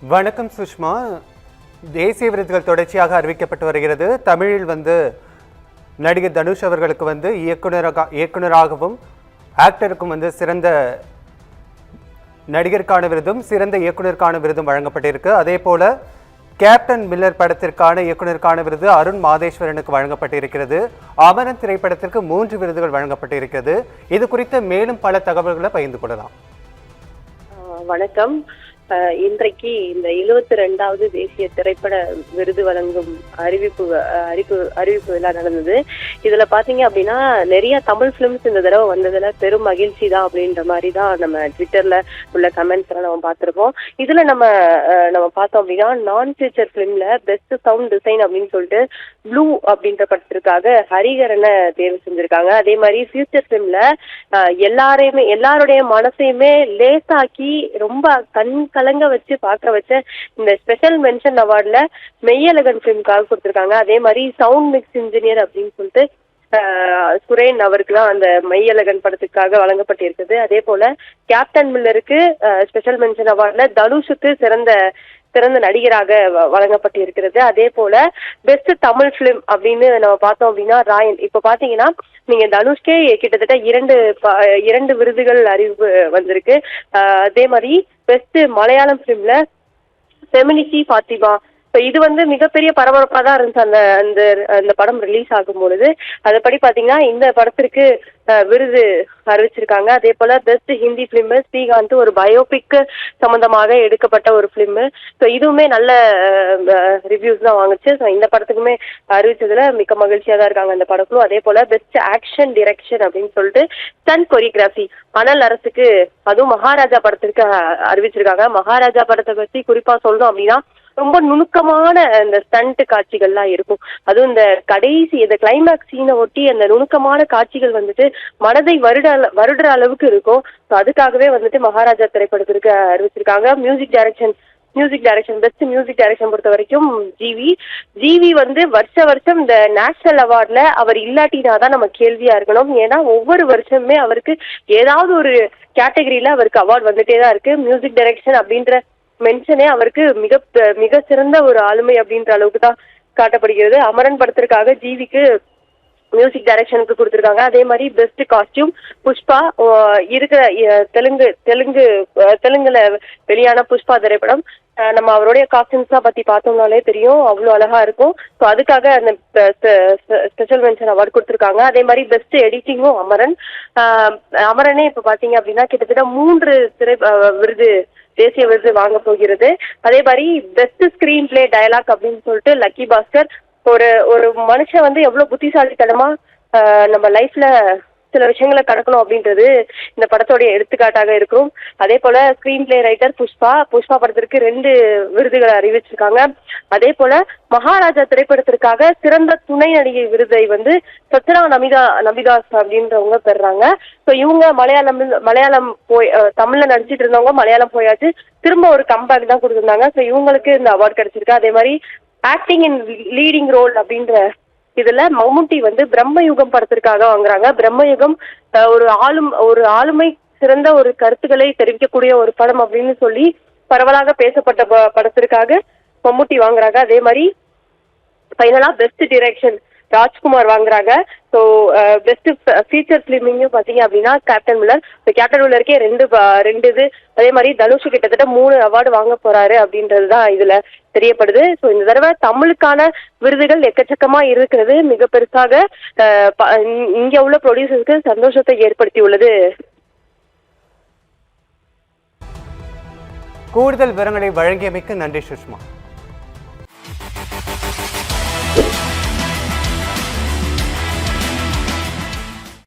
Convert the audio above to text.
வணக்கம் சுஷ்மா. தேசிய விருதுகள் தொடர்ச்சியாக அறிவிக்கப்பட்டு வருகிறது. தமிழில் நடிகர் தனுஷ் அவர்களுக்கு இயக்குனராகவும் ஆக்டருக்கும் சிறந்த நடிகருக்கான விருதும் சிறந்த இயக்குனருக்கான விருதும் வழங்கப்பட்டிருக்கு. அதே போல கேப்டன் மில்லர் படத்திற்கான இயக்குனருக்கான விருது அருண் மாதேஸ்வரனுக்கு வழங்கப்பட்டிருக்கிறது. அமரன் திரைப்படத்திற்கு 3 விருதுகள் வழங்கப்பட்டிருக்கிறது. இது குறித்த மேலும் பல தகவல்களை பகிர்ந்து கொள்ளலாம். வணக்கம். இன்றைக்கு இந்த 72வது தேசிய திரைப்பட விருது வழங்கும் அறிவிப்பு விழா நடந்தது. இதுல பாத்தீங்க அப்படின்னா நிறைய தமிழ் பிலிம்ஸ் இந்த தடவை வந்ததுல பெரும் மகிழ்ச்சி தான் அப்படின்ற மாதிரி தான் நம்ம ட்விட்டர்ல உள்ள கமெண்ட்ஸ் எல்லாம் நம்ம பார்த்திருப்போம். இதுல நம்ம பார்த்தோம் அப்படின்னா நான் ஃபியூச்சர் பிலிம்ல பெஸ்ட் சவுண்ட் டிசைன் அப்படின்னு சொல்லிட்டு ப்ளூ அப்படின்ற படத்திற்காக ஹரிகரனை தேர்வு செஞ்சிருக்காங்க. அதே மாதிரி ஃபியூச்சர் பிலிம்ல எல்லாருடைய மனசையுமே லேசாக்கி ரொம்ப கண் கலங்க வச்சு பார்க்க வச்ச இந்த ஸ்பெஷல் மென்ஷன் அவார்ட்ல மெய்யழகன் பிலிம்காக கொடுத்திருக்காங்க. அதே மாதிரி சவுண்ட் மிக்ஸ் இன்ஜினியர் அப்படின்னு சொல்லிட்டு சுரேன் அவருக்குலாம் அந்த மெய்யழகன் படத்துக்காக வழங்கப்பட்டிருக்குது. அதே போல கேப்டன் மில்லருக்கு ஸ்பெஷல் மென்ஷன் அவார்ட்ல தனுஷுக்கு சிறந்த நடிகராக வழங்கப்பட்டிருக்கிறது. அதே போல பெஸ்ட் தமிழ் பிலிம் அப்படின்னு நம்ம பார்த்தோம் அப்படின்னா ராயன். இப்ப பாத்தீங்கன்னா நீங்க தனுஷ்கே கிட்டத்தட்ட இரண்டு விருதுகள் அறிவிப்பு வந்திருக்கு. அதே மாதிரி பெஸ்ட் மலையாளம் பிலிம்ல ஃபெமினிட்டி ஃபாத்திமா. இது மிகப்பெரிய பரபரப்பா தான் இருந்துச்சு அந்த படம் ரிலீஸ் ஆகும் பொழுது. அதுபடி பாத்தீங்கன்னா இந்த படத்திற்கு விருது அறிவிச்சிருக்காங்க. அதே போல பெஸ்ட் ஹிந்தி பிலிம் ஸ்ரீகாந்த் ஒரு பயோபிக் சம்பந்தமாக எடுக்கப்பட்ட ஒரு பிலிம். இதுவுமே நல்ல ரிவ்யூஸ் தான் வாங்குச்சு. இந்த படத்துக்குமே அறிவிச்சதுல மிக மகிழ்ச்சியா தான் இருக்காங்க அந்த படக்குழு. அதே போல பெஸ்ட் ஆக்ஷன் டிரெக்ஷன் அப்படின்னு சொல்லிட்டு ஸ்டன்ட் கொரியோகிராஃபி அனல் அரசுக்கு அதுவும் மகாராஜா படத்திற்கு அறிவிச்சிருக்காங்க. மகாராஜா படத்தை பத்தி குறிப்பா சொல்லணும் அப்படின்னா ரொம்ப நுணுக்கமான இந்த ஸ்டண்ட் காட்சிகள்லாம் இருக்கும். அதுவும் இந்த கடைசி இந்த கிளைமேக்ஸ் சீனை ஒட்டி அந்த நுணுக்கமான காட்சிகள் மனதை வருடுற அளவுக்கு இருக்கும். அதுக்காகவே மகாராஜா திரைப்படத்திற்கு அறிவிச்சிருக்காங்க. Music direction best music direction பொறுத்த வரைக்கும் ஜிவி வருஷம் இந்த நேஷனல் அவார்ட்ல அவர் இல்லாட்டினாதான் நம்ம கேள்வியா இருக்கணும். ஏன்னா ஒவ்வொரு வருஷமுமே அவருக்கு ஏதாவது ஒரு கேட்டகரியில அவருக்கு அவார்டு வந்துட்டே தான் இருக்கு. மியூசிக் டைரக்ஷன் அப்படின்ற மென்ஷனே அவருக்கு மிக சிறந்த ஒரு ஆளுமை அப்படின்ற அளவுக்கு தான் காட்டப்படுகிறது. அமரன் படத்திற்காக ஜிவிக்கு மியூசிக் டைரக்ஷனுக்கு கொடுத்திருக்காங்க. அதே மாதிரி பெஸ்ட் காஸ்டியூம் புஷ்பா இருக்கிற தெலுங்குல வெளியான புஷ்பா திரைப்படம். நம்ம அவருடைய காஸ்டியூம்ஸ் பத்தி பார்த்தோம்னாலே தெரியும், அவ்வளவு அழகா இருக்கும். ஸோ அதுக்காக அந்த ஸ்பெஷல் மென்ஷன் அவார்டு கொடுத்திருக்காங்க. அதே மாதிரி பெஸ்ட் எடிட்டிங்கும் அமரனே இப்ப பாத்தீங்க அப்படின்னா கிட்டத்தட்ட 3 தேசிய விருது வாங்க போகிறது. அதே மாதிரி பெஸ்ட் ஸ்கிரீன் பிளே டயலாக் அப்படின்னு சொல்லிட்டு லக்கி பாஸ்கர் ஒரு மனுஷன் எவ்வளவு புத்திசாலித்தனமா நம்ம லைஃப்ல சில விஷயங்களை கடக்கணும் அப்படின்றது இந்த படத்தோடைய எடுத்துக்காட்டாக இருக்கும். அதே போல ஸ்கிரீன் பிளே ரைட்டர் புஷ்பா படத்திற்கு 2 விருதுகளை அறிவிச்சிருக்காங்க. அதே போல மகாராஜா திரைப்படத்திற்காக சிறந்த துணை நடிகை விருதை சத்ரா நமிதாஸ் அப்படின்றவங்க பெறாங்க. ஸோ இவங்க மலையாளம் தமிழ்ல நடிச்சிட்டு இருந்தவங்க மலையாளம் போயாச்சு, திரும்ப ஒரு கம்பேக் தான் கொடுத்திருந்தாங்க. ஸோ இவங்களுக்கு இந்த அவார்டு கிடைச்சிருக்கு. அதே மாதிரி ஆக்டிங் இன் லீடிங் ரோல் அப்படின்ற இதுல மம்முட்டி பிரம்மயுகம் படத்திற்காக வாங்குறாங்க. பிரம்மயுகம் ஒரு ஆளுமை சிறந்த ஒரு கருத்துக்களை தெரிவிக்கக்கூடிய ஒரு படம் அப்படின்னு சொல்லி பரவலாக பேசப்பட்ட படத்திற்காக மம்முட்டி வாங்குறாங்க. அதே மாதிரி ஃபைனலா பெஸ்ட் டிரெக்ஷன் ராஜ்குமார் வாங்குறாங்க. ஸோ பெஸ்ட் ஃபீச்சர் பிலிமிங்கும் பாத்தீங்க அப்படின்னா கேப்டன் மில்லருக்கே 2 இது. அதே மாதிரி தனுஷ் கிட்டத்தட்ட 3 அவார்டு வாங்க போறாரு அப்படின்றதுதான் இதுல தெரியப்படுது. ஸோ இந்த தடவை தமிழுக்கான விருதுகள் எக்கச்சக்கமா இருக்கிறது மிக பெருசாக இங்க உள்ள ப்ரொடியூசருக்கு சந்தோஷத்தை ஏற்படுத்தி உள்ளது. கூடுதல் விவரங்களை வழங்கியமைக்கு நன்றி சுஷ்மா.